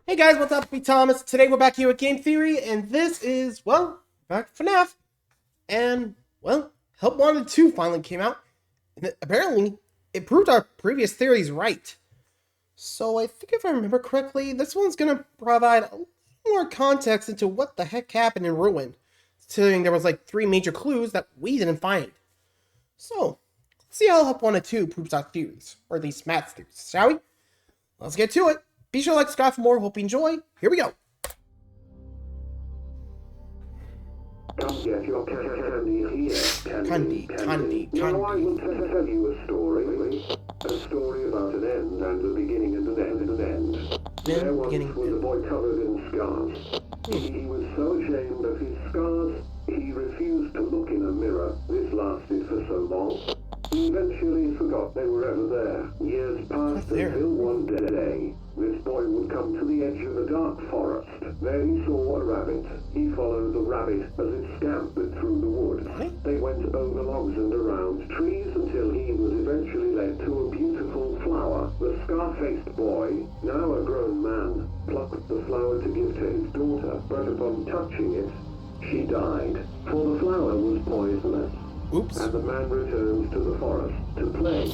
Hey guys, what's up? Me Thomas. Today we're back here with Game Theory, and this is, well, back to Fnaf. And, well, Help Wanted 2 finally came out, and apparently it proved our previous theories right. So I think if I remember correctly, this one's gonna provide a little more context into what the heck happened in Ruin, considering there was like 3 major clues that we didn't find. So, let's see how Help Wanted 2 proves our theories, or at least Matt's theories, shall we? Let's get to it. Be sure to like, subscribe for more. Hope you enjoy. Here we go. Come get your candy here, Candy. Now I will tell you a story about an end and a beginning and an end. There once was a boy covered in scars. He was so ashamed of his scars, he refused to look in a mirror. This lasted for so long. He eventually forgot they were ever there. Years passed until one day, this boy would come to the edge of a dark forest. There he saw a rabbit. He followed the rabbit as it scampered through the woods. They went over logs and around trees until he was eventually led to a beautiful flower. The scar-faced boy, now a grown man, plucked the flower to give to his daughter, but upon touching it, she died, for the flower was poisonous. Oops. And the man returns to the forest to play.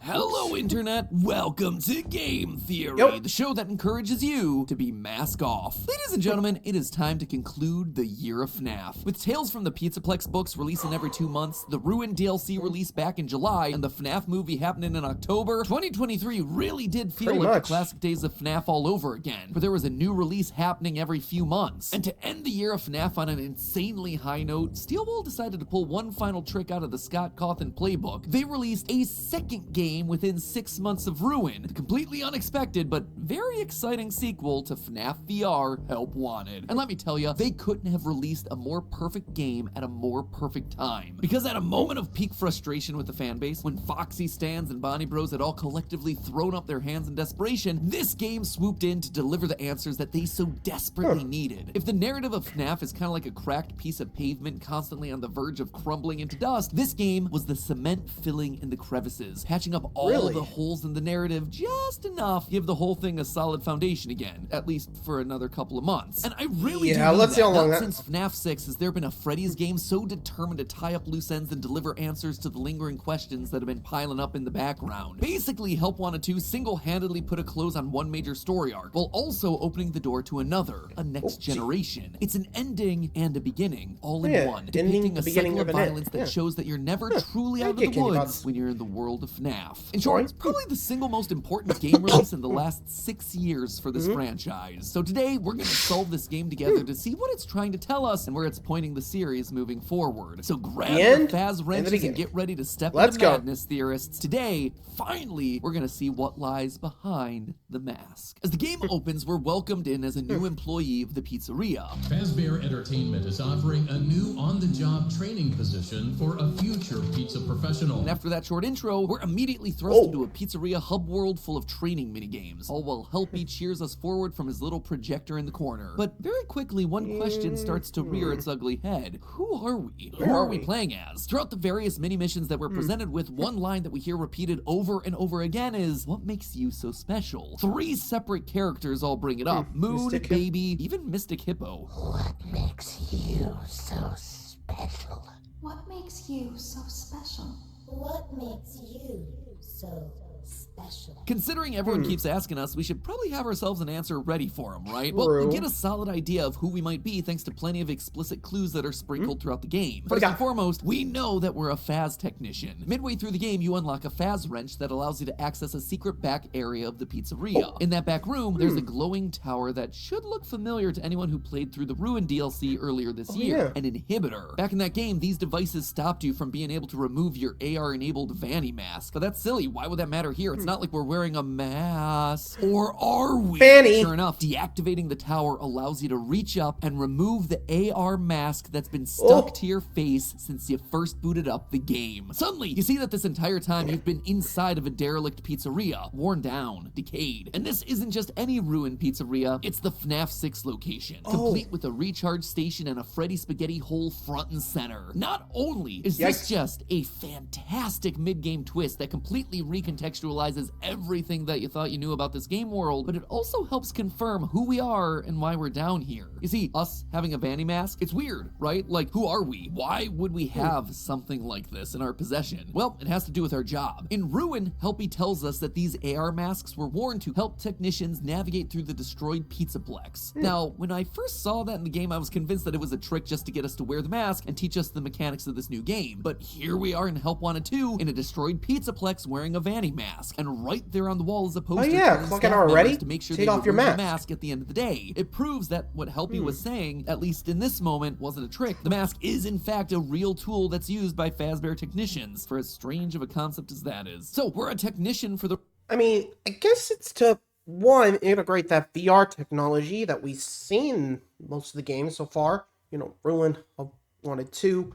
Hello, Internet. Welcome to Game Theory, the show that encourages you to be mask off. Ladies and gentlemen, it is time to conclude the year of FNAF. With Tales from the Pizzaplex books releasing every 2 months, the Ruin DLC released back in July, and the FNAF movie happening in October, 2023 really did feel like the classic days of FNAF all over again, where there was a new release happening every few months. And to end the year of FNAF on an insanely high note, Steelwall decided to pull one final trick out of the Scott Cawthon playbook. They released a second game within 6 months of Ruin, the completely unexpected but very exciting sequel to FNAF VR, Help Wanted. And let me tell you, they couldn't have released a more perfect game at a more perfect time. Because at a moment of peak frustration with the fanbase, when Foxy, Stans, and Bonnie Bros had all collectively thrown up their hands in desperation, this game swooped in to deliver the answers that they so desperately needed. If the narrative of FNAF is kind of like a cracked piece of pavement constantly on the verge of crumbling into dust, this game was the cement filling in the crevices, patching up all the holes in the narrative just enough to give the whole thing a solid foundation again, at least for another couple of months. And I really do let's see how long that. Since FNAF 6 has there been a Freddy's game so determined to tie up loose ends and deliver answers to the lingering questions that have been piling up in the background. Basically, Help Wanted 2 single-handedly put a close on one major story arc, while also opening the door to another, a next generation. It's an ending and a beginning, all in one, depicting a cycle of violence that shows that you're never truly out of the woods when you're in the world of FNAF. In short, it's probably the single most important game release in the last 6 years for this franchise. So today, we're going to solve this game together to see what it's trying to tell us and where it's pointing the series moving forward. So grab your Faz wrenches and get ready to step into madness, theorists. Today, finally, we're going to see what lies behind the mask. As the game opens, we're welcomed in as a new employee of the pizzeria. Fazbear Entertainment is offering a new on-the-job training position for a future pizza professional. And after that short intro, we're immediately thrust into a pizzeria hub world full of training minigames, all while Helpy cheers us forward from his little projector in the corner. But very quickly, one question starts to rear its ugly head. Who are we? Who are we playing as? Throughout the various mini-missions that we're presented with, one line that we hear repeated over and over again is, what makes you so special? 3 separate characters all bring it up. Moon, Baby, even Mystic Hippo. What makes you so special? What makes you so special? What makes you so special? Considering everyone keeps asking us, we should probably have ourselves an answer ready for them, right? Well, we get a solid idea of who we might be thanks to plenty of explicit clues that are sprinkled throughout the game. First and foremost, we know that we're a Faz technician. Midway through the game, you unlock a Faz wrench that allows you to access a secret back area of the pizzeria. In that back room, there's a glowing tower that should look familiar to anyone who played through the Ruin DLC earlier this year. An inhibitor. Back in that game, these devices stopped you from being able to remove your AR-enabled Vanny mask. But that's silly. Why would that matter here? It's not like we're wearing a mask. Or are we? Sure enough, deactivating the tower allows you to reach up and remove the AR mask that's been stuck to your face since you first booted up the game. Suddenly, you see that this entire time you've been inside of a derelict pizzeria, worn down, decayed. And this isn't just any ruined pizzeria, it's the FNAF 6 location, complete with a recharge station and a Freddy spaghetti hole front and center. Not only is this just a fantastic mid-game twist that completely recontextualizes summarizes everything that you thought you knew about this game world, but it also helps confirm who we are and why we're down here. You see, us having a Vanny mask, it's weird, right? Like, who are we? Why would we have something like this in our possession? Well, it has to do with our job. In Ruin, Helpy tells us that these AR masks were worn to help technicians navigate through the destroyed Pizzaplex. Now, when I first saw that in the game, I was convinced that it was a trick just to get us to wear the mask and teach us the mechanics of this new game. But here we are in Help Wanted 2 in a destroyed Pizzaplex wearing a Vanny mask, and right there on the wall is a poster telling click staff it already. members to make sure Take they off your remove the mask. mask at the end of the day. It proves that what Helpy was saying, at least in this moment, wasn't a trick. The mask is in fact a real tool that's used by Fazbear technicians, for as strange of a concept as that is. So we're a technician for the... I mean, I guess it's to, one, integrate that VR technology that we've seen in most of the games so far. You know, Ruin, Help Wanted 2,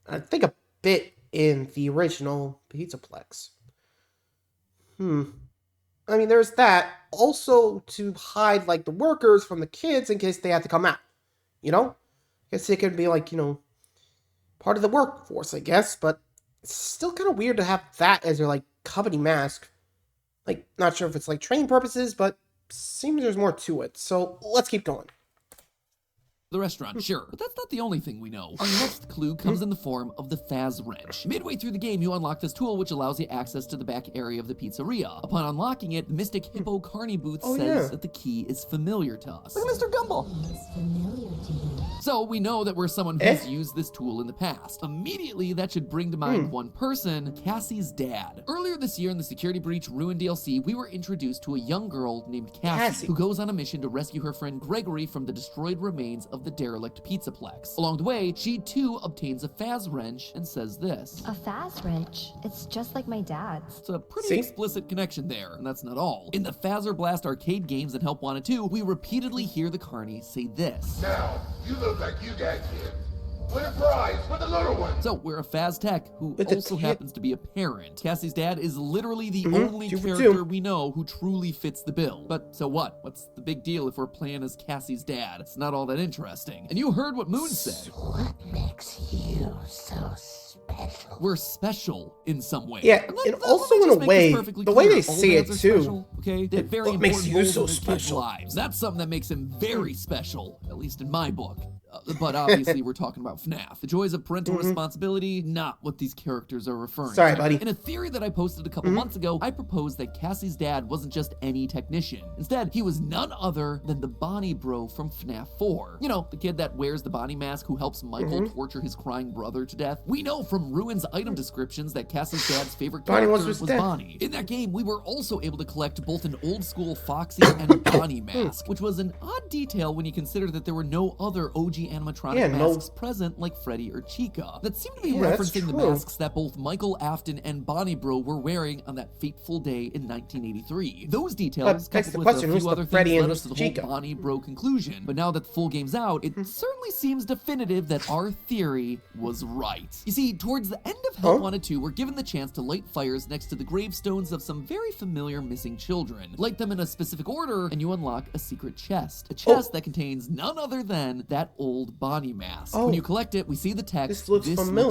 I think a bit in the original Pizzaplex. I mean, there's that. Also to hide, like, the workers from the kids in case they have to come out. You know? I guess it could be, like, you know, part of the workforce, I guess. But it's still kind of weird to have that as your, like, company mask. Like, not sure if it's, like, training purposes, but seems there's more to it. So, let's keep going. The restaurant, sure, but that's not the only thing we know. Our next clue comes in the form of the Faz Wrench. Midway through the game, you unlock this tool which allows you access to the back area of the pizzeria. Upon unlocking it, the Mystic Hippo Carney booth says that the key is familiar to us. Look at Mr. Gumball. It's familiar to you. So we know that we're someone who's used this tool in the past. Immediately, that should bring to mind one person, Cassie's dad. Earlier this year in the Security Breach Ruin DLC, we were introduced to a young girl named Cassie, who goes on a mission to rescue her friend Gregory from the destroyed remains of the derelict Pizzaplex. Along the way, she too obtains a Faz Wrench and says this. A Faz Wrench? It's just like my dad's. It's a pretty explicit connection there, and that's not all. In the Fazzer Blast arcade games and Help Wanted 2, we repeatedly hear the Carney say this. Now, you look like you got kids. Win a prize for the little one. So we're a Faz Tech who also happens to be a parent. Cassie's dad is literally the only character we know who truly fits the bill. But so what? What's the big deal if we're playing as Cassie's dad? It's not all that interesting. And you heard what Moon said. What makes you so special? We're special in some way. Yeah, and also in a way, the way they say it too. Special, okay, they have very what makes important you so roles in their kids' special? lives. That's something that makes him very special, at least in my book. But obviously, we're talking about Fnaf. The joys of parental responsibility, not what these characters are referring to. Buddy. In a theory that I posted a couple months ago, I proposed that Cassie's dad wasn't just any technician. Instead, he was none other than the Bonnie bro from Fnaf 4. You know, the kid that wears the Bonnie mask who helps Michael torture his crying brother to death. We know from Ruin's item descriptions that Cassie's dad's favorite character was Bonnie. In that game, we were also able to collect both an old school Foxy and Bonnie mask, which was an odd detail when you consider that there were no other OG animatronic masks present like Freddy or Chica. That seemed to be referencing the masks that both Michael Afton and Bonnie Bro were wearing on that fateful day in 1983. Those details, coupled with a few other things, led us to the whole Bonnie Bro conclusion. But now that the full game's out, it certainly seems definitive that our theory was right. You see, towards the end of Help Wanted 2, we're given the chance to light fires next to the gravestones of some very familiar missing children. Light them in a specific order, and you unlock a secret chest. A chest that contains none other than that old Bonnie mask. When you collect it, we see the text, This looks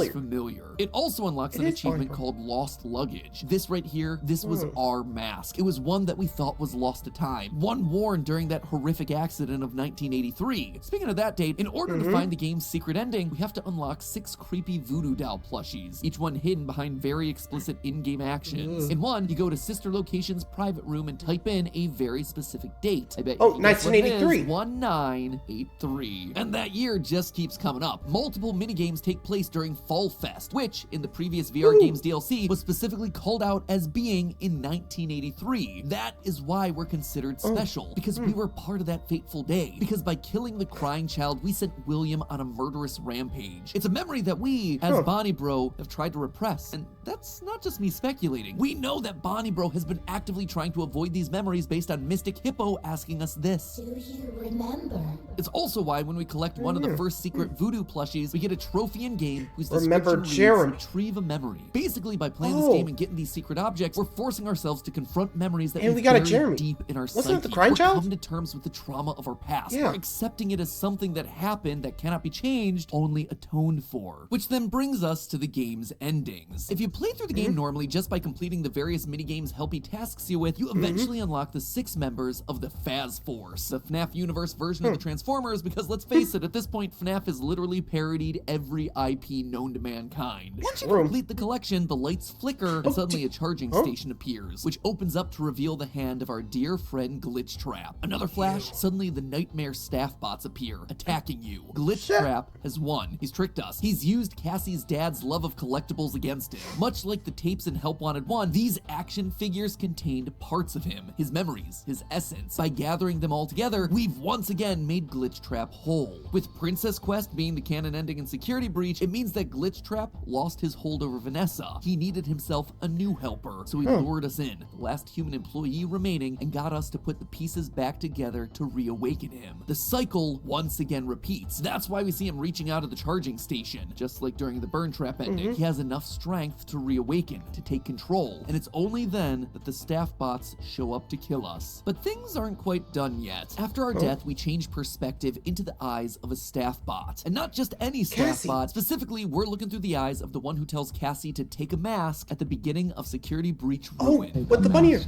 familiar. It also unlocks an achievement called Lost Luggage. This right here, this was our mask. It was one that we thought was lost to time. One worn during that horrific accident of 1983. Speaking of that date, in order to find the game's secret ending, we have to unlock 6 creepy voodoo doll plushies, each one hidden behind very explicit in-game actions. In one, you go to Sister Location's private room and type in a very specific date. I bet you can guess what it is. 1983. And that year just keeps coming up. Multiple minigames take place during Fall Fest, which, in the previous VR Games DLC, was specifically called out as being in 1983. That is why we're considered special, because we were part of that fateful day. Because by killing the crying child, we sent William on a murderous rampage. It's a memory that we, as Bonnie Bro, have tried to repress. And that's not just me speculating. We know that Bonnie Bro has been actively trying to avoid these memories based on Mystic Hippo asking us this. Do you remember? It's also why when we collect collect one of the first secret voodoo plushies, we get a trophy in game whose Remember description Jeremy. reads, retrieve a memory. Basically, by playing this game and getting these secret objects, we're forcing ourselves to confront memories that And we we got a buried Jeremy. deep in our Wasn't psyche. that the Crying We're Child? come to terms with the trauma of our past. Yeah. We're accepting it as something that happened that cannot be changed, only atoned for. Which then brings us to the game's endings. If you play through the game normally just by completing the various minigames Helpy tasks you with, you eventually unlock the 6 members of the Faz Force, the Fnaf universe version of the Transformers, because let's face it, at this point, Fnaf has literally parodied every IP known to mankind. Once you complete the collection, the lights flicker and suddenly a charging station appears, which opens up to reveal the hand of our dear friend Glitch Trap. Another flash, suddenly the nightmare staff bots appear, attacking you. Glitch Trap has won. He's tricked us. He's used Cassie's dad's love of collectibles against him. Much like the tapes in Help Wanted 1, these action figures contained parts of him, his memories, his essence. By gathering them all together, we've once again made Glitch Trap whole. With Princess Quest being the canon ending in Security Breach, it means that Glitch Trap lost his hold over Vanessa. He needed himself a new helper, so he lured us in, the last human employee remaining, and got us to put the pieces back together to reawaken him. The cycle once again repeats. That's why we see him reaching out of the charging station. Just like during the Burn Trap ending, he has enough strength to reawaken, to take control, and it's only then that the staff bots show up to kill us. But things aren't quite done yet. After our death, we change perspective into the eyes of a staff bot. And not just any staff bot. Specifically, we're looking through the eyes of the one who tells Cassie to take a mask at the beginning of Security Breach Ruin. What the bunny ear?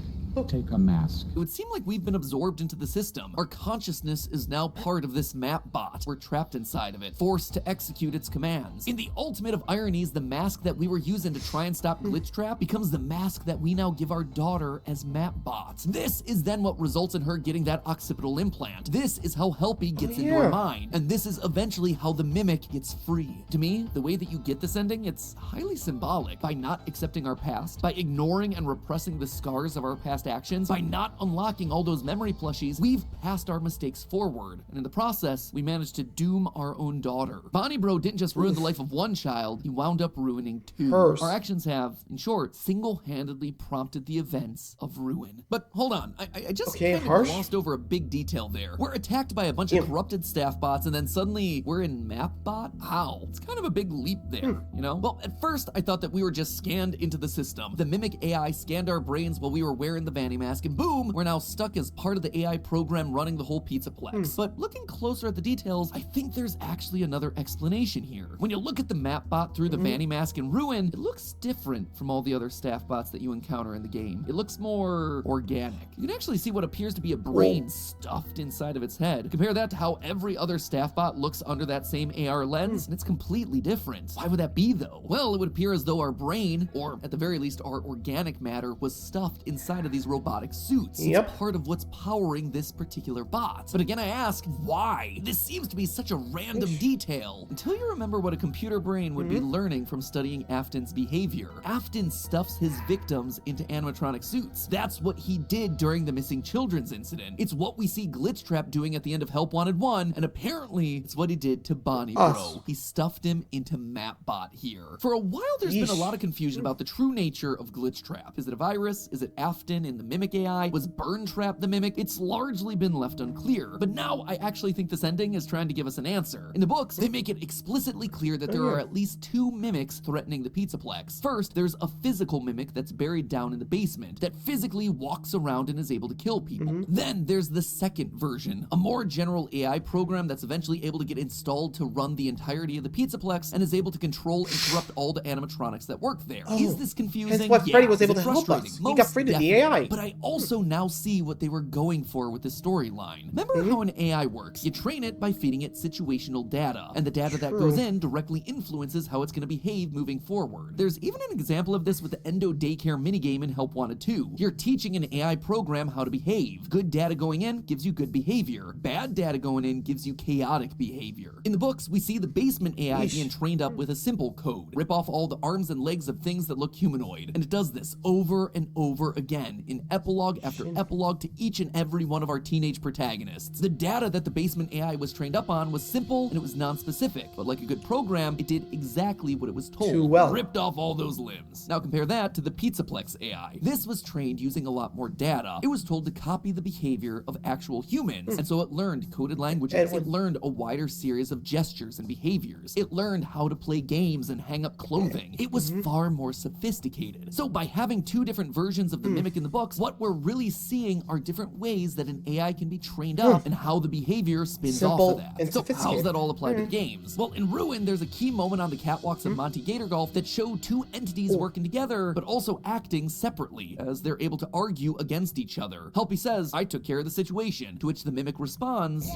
Take a mask. It would seem like we've been absorbed into the system. Our consciousness is now part of this map bot. We're trapped inside of it, forced to execute its commands. In the ultimate of ironies, the mask that we were using to try and stop Glitch Trap becomes the mask that we now give our daughter as map bot. This is then what results in her getting that occipital implant. This is how Helpy gets into her mind. And this is eventually how the mimic gets free. To me, the way that you get this ending, it's highly symbolic. By not accepting our past, by ignoring and repressing the scars of our past actions, by not unlocking all those memory plushies, we've passed our mistakes forward. And in the process, we managed to doom our own daughter. Bonnie Bro didn't just ruin the life of one child, he wound up ruining 2. Our actions have, in short, single-handedly prompted the events of ruin. But hold on, I just kind of glossed over a big detail there. We're attacked by a bunch of corrupted staff bots, and then suddenly we're in map bot? How? It's kind of a big leap there, you know? Well, at first, I thought that we were just scanned into the system. The Mimic AI scanned our brains while we were wearing the Vanny mask, and boom, we're now stuck as part of the AI program running the whole Pizzaplex. But looking closer at the details, I think there's actually another explanation here. When you look at the map bot through the Vanny mask in Ruin, it looks different from all the other staff bots that you encounter in the game. It looks more organic. You can actually see what appears to be a brain stuffed inside of its head. Compare that to how every other staff bot looks under that same AR lens, and it's completely different. Why would that be though? Well, it would appear as though our brain, or at the very least our organic matter, was stuffed inside of these robotic suits. It's part of what's powering this particular bot. But again, I ask, why? This seems to be such a random detail. Until you remember what a computer brain would be learning from studying Afton's behavior. Afton stuffs his victims into animatronic suits. That's what he did during the missing children's incident. It's what we see Glitch Trap doing at the end of Help Wanted 1, and apparently it's what he did to Bonnie Bro. He stuffed him into Mapbot here. For a while, there's been a lot of confusion about the true nature of Glitch Trap. Is it a virus? Is it Afton in the Mimic AI? Was Burn Trap the Mimic? It's largely been left unclear, but now I actually think this ending is trying to give us an answer. In the books, they make it explicitly clear that there are at least 2 mimics threatening the Pizzaplex. First, there's a physical mimic that's buried down in the basement that physically walks around and is able to kill people. Then there's the second version, a more general AI program that's eventually able to get installed to run the entirety of the Pizzaplex and is able to control and corrupt all the animatronics that work there. Is this confusing? That's why Freddy was able to help frustrating? us. He got freed of the AI. But I also now see what they were going for with the storyline. Remember how an AI works? You train it by feeding it situational data, and the data that goes in directly influences how it's going to behave moving forward. There's even an example of this with the Endo Daycare minigame in Help Wanted 2. You're teaching an AI program how to behave. Good data going in gives you good behavior. Bad data going in gives you chaotic behavior. In the books, we see the basement AI being trained up with a simple code. Rip off all the arms and legs of things that look humanoid. And it does this over and over again. in epilogue after epilogue to each and every one of our teenage protagonists. The data that the basement AI was trained up on was simple and it was non-specific, but like a good program, it did exactly what it was told. Too well. Ripped off all those limbs. Now compare that to the Pizzaplex AI. This was trained using a lot more data. It was told to copy the behavior of actual humans, and so it learned coded languages. It learned a wider series of gestures and behaviors. It learned how to play games and hang up clothing. It was far more sophisticated. So by having two different versions of the Mimic in the books, what we're really seeing are different ways that an AI can be trained up and how the behavior spins off of that. And so how does that all apply to the games? Well, in Ruin, there's a key moment on the catwalks of Monty Gator Golf that show two entities working together, but also acting separately, as they're able to argue against each other. Helpy says, "I took care of the situation," to which the Mimic responds,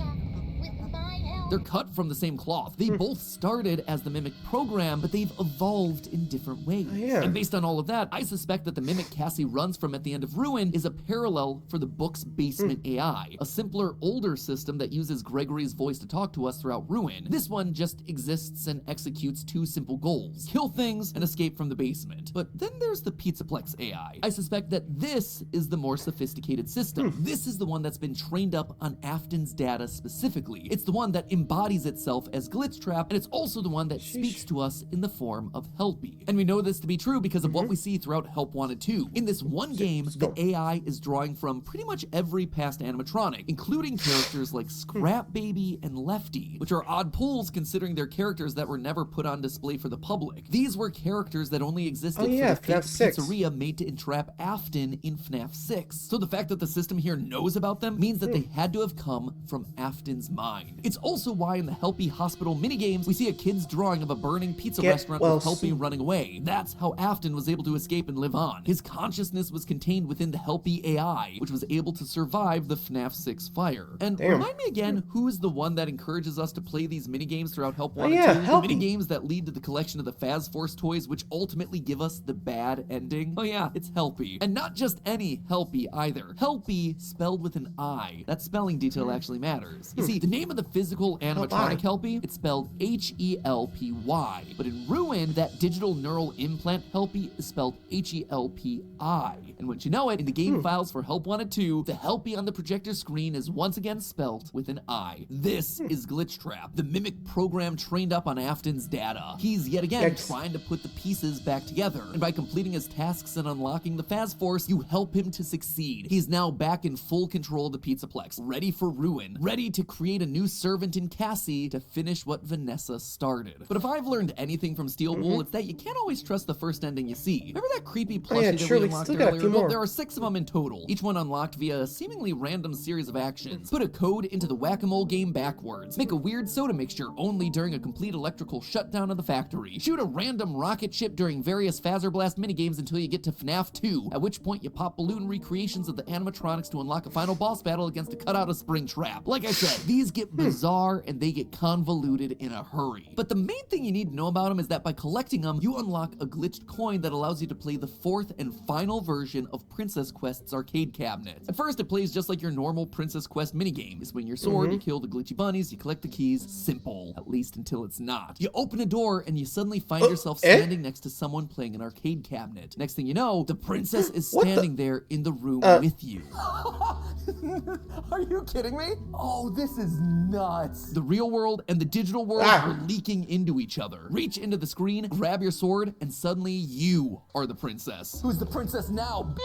they're cut from the same cloth. They both started as the Mimic program, but they've evolved in different ways. And based on all of that, I suspect that the Mimic Cassie runs from at the end of Ruin is a parallel for the book's basement AI, a simpler, older system that uses Gregory's voice to talk to us throughout Ruin. This one just exists and executes two simple goals: kill things and escape from the basement. But then there's the Pizzaplex AI. I suspect that this is the more sophisticated system. This is the one that's been trained up on Afton's data specifically. It's the one that embodies itself as Glitchtrap, and it's also the one that speaks to us in the form of Helpy. And we know this to be true because of what we see throughout Help Wanted 2. In this one game, the AI is drawing from pretty much every past animatronic, including characters like Scrap Baby and Lefty, which are odd pulls considering they're characters that were never put on display for the public. These were characters that only existed for the fake pizzeria made to entrap Afton in Fnaf 6. So the fact that the system here knows about them means that they had to have come from Afton's mind. It's also why in the Helpy Hospital minigames, we see a kid's drawing of a burning pizza restaurant with Helpy running away. That's how Afton was able to escape and live on. His consciousness was contained within the Helpy AI, which was able to survive the Fnaf 6 fire. And remind me again, who is the one that encourages us to play these minigames throughout Help Wanted 2? The minigames that lead to the collection of the Faz Force toys, which ultimately give us the bad ending? Oh yeah, it's Helpy. And not just any Helpy either. Helpy spelled with an I. That spelling detail actually matters. You see, the name of the physical animatronic Helpy, it's spelled H-E-L-P-Y. But in Ruin, that digital neural implant Helpy is spelled H-E-L-P-I. And once you know it, in the game files for Help Wanted 2, the Helpy on the projector screen is once again spelled with an I. This is Glitchtrap, the Mimic program trained up on Afton's data. He's yet again trying to put the pieces back together, and by completing his tasks and unlocking the Faz Force, you help him to succeed. He's now back in full control of the Pizzaplex, ready for Ruin, ready to create a new servant in Cassie to finish what Vanessa started. But if I've learned anything from Steel Wool, it's that you can't always trust the first ending you see. Remember that creepy plushie that we unlocked earlier? Well, there are 6 of them in total, each one unlocked via a seemingly random series of actions. Put a code into the whack-a-mole game backwards. Make a weird soda mixture only during a complete electrical shutdown of the factory. Shoot a random rocket ship during various Phaser Blast minigames until you get to Fnaf 2, at which point you pop balloon recreations of the animatronics to unlock a final boss battle against a cutout of Springtrap. Like I said, these get bizarre and they get convoluted in a hurry. But the main thing you need to know about them is that by collecting them, you unlock a glitched coin that allows you to play the 4th and final version of Princess Quest's arcade cabinet. At first, it plays just like your normal Princess Quest minigame. You swing your sword, you kill the glitchy bunnies, you collect the keys. Simple. At least until it's not. You open a door and you suddenly find yourself standing next to someone playing an arcade cabinet. Next thing you know, the princess is standing there in the room with you. Are you kidding me? Oh, this is nuts. The real world and the digital world are leaking into each other. Reach into the screen, grab your sword, and suddenly you are the princess. Who's the princess now?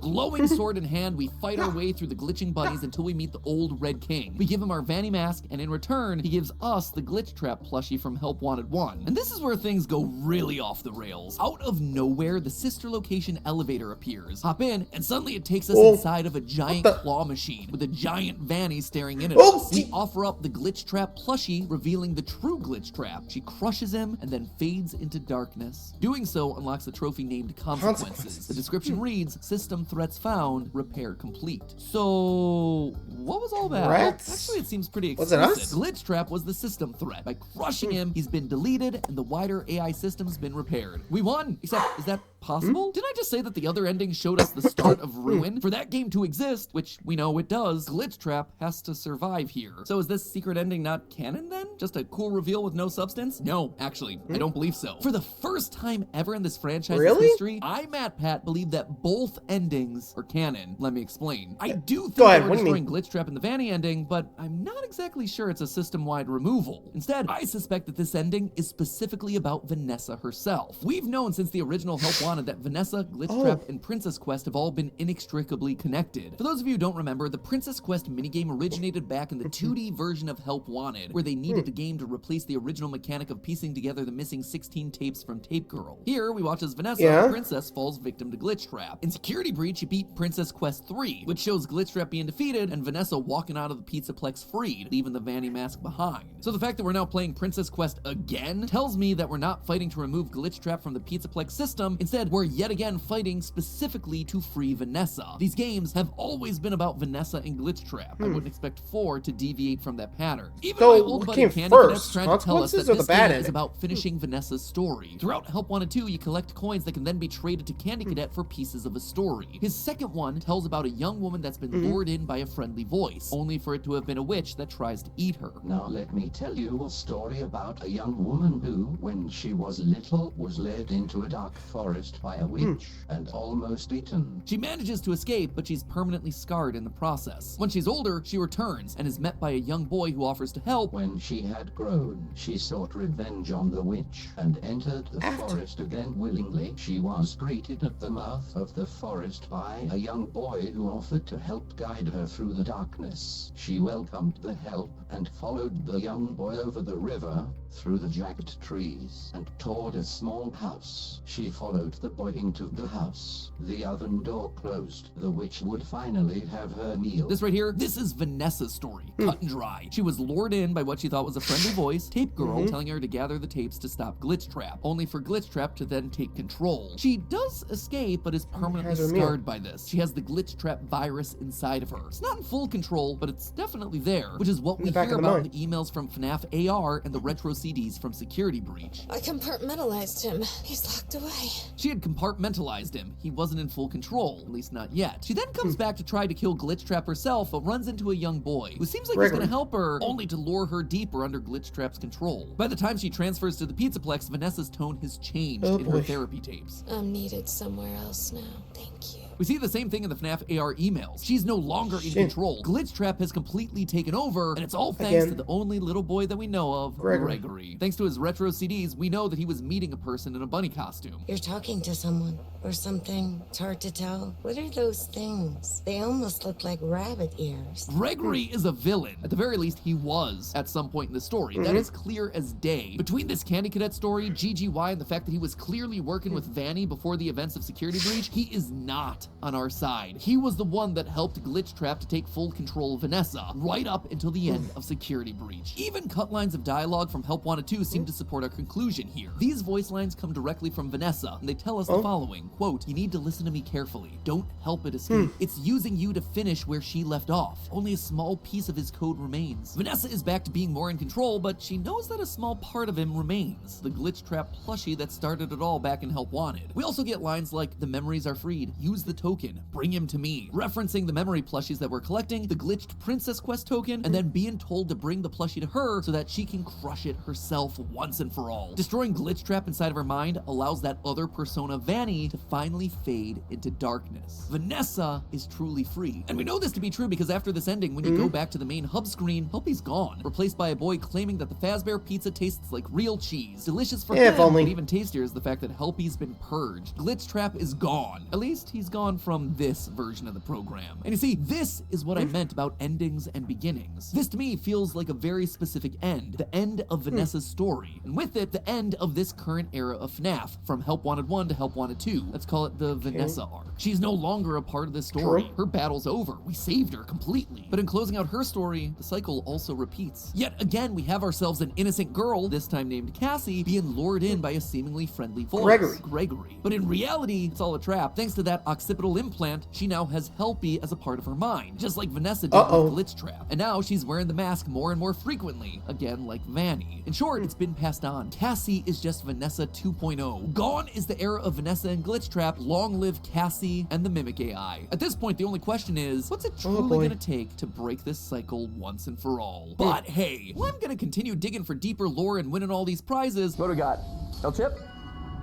Glowing sword in hand, we fight our way through the glitching bunnies until we meet the old Red King. We give him our Vanny mask, and in return, he gives us the Glitchtrap plushie from Help Wanted 1. And this is where things go really off the rails. Out of nowhere, the sister location elevator appears. Hop in, and suddenly it takes us inside of a giant claw machine with a giant Vanny staring in at us. We offer up the Glitchtrap plushie, revealing the true Glitchtrap. She crushes him and then fades into darkness. Doing so unlocks a trophy named Consequences. The description reads, "System threats found, repair complete." So, what was all that? Well, actually, it seems pretty explicit. Glitchtrap was the system threat. By crushing him, he's been deleted and the wider AI system's been repaired. We won! Except, is that possible? Didn't I just say that the other ending showed us the start of Ruin? For that game to exist, which we know it does, Glitchtrap has to survive here. So is this secret ending not canon then? Just a cool reveal with no substance? No, actually, I don't believe so. For the first time ever in this franchise's history, I, Matt Pat, believe that both endings endings are canon. Let me explain. I do think Go ahead, that we're what do you mean? destroying Glitch Trap in the Vanny ending, but I'm not exactly sure it's a system-wide removal. Instead, I suspect that this ending is specifically about Vanessa herself. We've known since the original Help Wanted that Vanessa, Glitch Trap, and Princess Quest have all been inextricably connected. For those of you who don't remember, the Princess Quest minigame originated back in the 2D version of Help Wanted, where they needed a game to replace the original mechanic of piecing together the missing 16 tapes from Tape Girl. Here, we watch as Vanessa, the princess, falls victim to Glitch Trap. In Security Breach, you beat Princess Quest 3, which shows Glitch Trap being defeated and Vanessa walking out of the Pizzaplex freed, leaving the Vanny mask behind. So the fact that we're now playing Princess Quest again tells me that we're not fighting to remove Glitch Trap from the Pizzaplex system. Instead, we're yet again fighting specifically to free Vanessa. These games have always been about Vanessa and Glitch Trap. I wouldn't expect 4 to deviate from that pattern. Even my old buddy Candy Cadet's trying to tell us that this game is about finishing Vanessa's story. Throughout Help Wanted 2, you collect coins that can then be traded to Candy Cadet for pieces of a story. His second one tells about a young woman that's been lured in by a friendly voice, only for it to have been a witch that tries to eat her. Now let me tell you a story about a young woman who, when she was little, was led into a dark forest by a witch and almost eaten. She manages to escape, but she's permanently scarred in the process. When she's older, she returns and is met by a young boy who offers to help. When she had grown, she sought revenge on the witch and entered the forest again willingly. She was greeted at the mouth of the forest by a young boy who offered to help guide her through the darkness. She welcomed the help and followed the young boy over the river, through the jagged trees, and toward a small house. She followed the boy into the house. The oven door closed. The witch would finally have her meal. This right here, this is Vanessa's story, cut and dry. She was lured in by what she thought was a friendly voice, Tape Girl, telling her to gather the tapes to stop Glitch Trap, only for Glitch Trap to then take control. She does escape, but is permanently scarred by this. She has the Glitch Trap virus inside of her. It's not in full control, but it's definitely there, which is what we hear about in the emails from Fnaf AR and the retro CDs from Security Breach. I compartmentalized him. He's locked away. She had compartmentalized him. He wasn't in full control, at least not yet. She then comes back to try to kill Glitch Trap herself, but runs into a young boy who seems like he's gonna help her, only to lure her deeper under Glitch Trap's control. By the time she transfers to the Pizzaplex, Vanessa's tone has changed in her therapy tapes. I'm needed somewhere else now. Thank you. We see the same thing in the Fnaf AR emails. She's no longer in control. Glitch Trap has completely taken over, and it's all thanks to the only little boy that we know of, Gregory. Thanks to his retro CDs, we know that he was meeting a person in a bunny costume. You're talking to someone or something. It's hard to tell. What are those things? They almost look like rabbit ears. Gregory is a villain. At the very least, he was at some point in the story. That is clear as day. Between this Candy Cadet story, GGY, and the fact that he was clearly working with Vanny before the events of Security Breach, he is not on our side. He was the one that helped Glitch Trap to take full control of Vanessa, right up until the end of Security Breach. Even cut lines of dialogue from Help Wanted 2 seem to support our conclusion here. These voice lines come directly from Vanessa, and they tell us the following, quote, "You need to listen to me carefully. Don't help it escape. It's using you to finish where she left off. Only a small piece of his code remains." Vanessa is back to being more in control, but she knows that a small part of him remains. The Glitch Trap plushie that started it all back in Help Wanted. We also get lines like, "The memories are freed. Use the token. Bring him to me," referencing the memory plushies that we're collecting, the glitched Princess Quest token, and then being told to bring the plushie to her so that she can crush it herself once and for all. Destroying Glitch Trap inside of her mind allows that other persona, Vanny, to finally fade into darkness. Vanessa is truly free. And we know this to be true because after this ending, when you go back to the main hub screen, Helpy's gone, replaced by a boy claiming that the Fazbear pizza tastes like real cheese. Delicious for him, but even tastier is the fact that Helpy's been purged. Glitch Trap is gone. At least he's gone from this version of the program. And you see, this is what I meant about endings and beginnings. This to me feels like a very specific end, the end of Vanessa's story, and with it, the end of this current era of FNAF, from Help Wanted 1 to Help Wanted 2. Let's call it the Vanessa arc. She's no longer a part of this story. Her battle's over. We saved her completely. But in closing out her story, the cycle also repeats. Yet again, we have ourselves an innocent girl, this time named Cassie, being lured in by a seemingly friendly voice. Gregory. But in reality, it's all a trap. Thanks to that occipital implant, she now has Helpy as a part of her mind, just like Vanessa did with Glitch Trap. And now she's wearing the mask more and more frequently, again like Vanny. In short, it's been passed on. Cassie is just Vanessa 2.0. Gone is the era of Vanessa and Glitch Trap. Long live Cassie and the Mimic AI. At this point, the only question is, what's it truly gonna take to break this cycle once and for all? But hey, I'm gonna continue digging for deeper lore and winning all these prizes. What do we got? El Chip?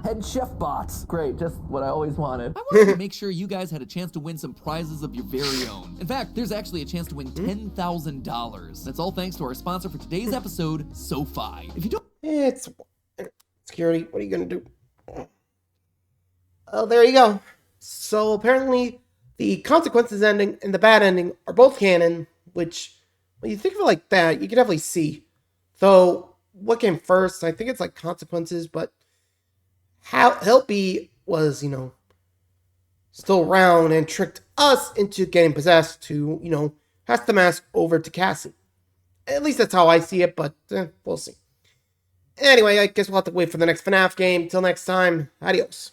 head chef bots. Great, just what I always wanted. I wanted to make sure you guys had a chance to win some prizes of your very own. In fact, there's actually a chance to win $10,000. That's all thanks to our sponsor for today's episode, SoFi. If you don't... It's security. What are you gonna do? Oh, there you go. So apparently, the consequences ending and the bad ending are both canon, which, when you think of it like that, you can definitely see. Though, what came first? I think it's like consequences, but how Helpy was, still around and tricked us into getting possessed to, pass the mask over to Cassie. At least that's how I see it, but we'll see. Anyway, I guess we'll have to wait for the next FNAF game. Till next time, adios.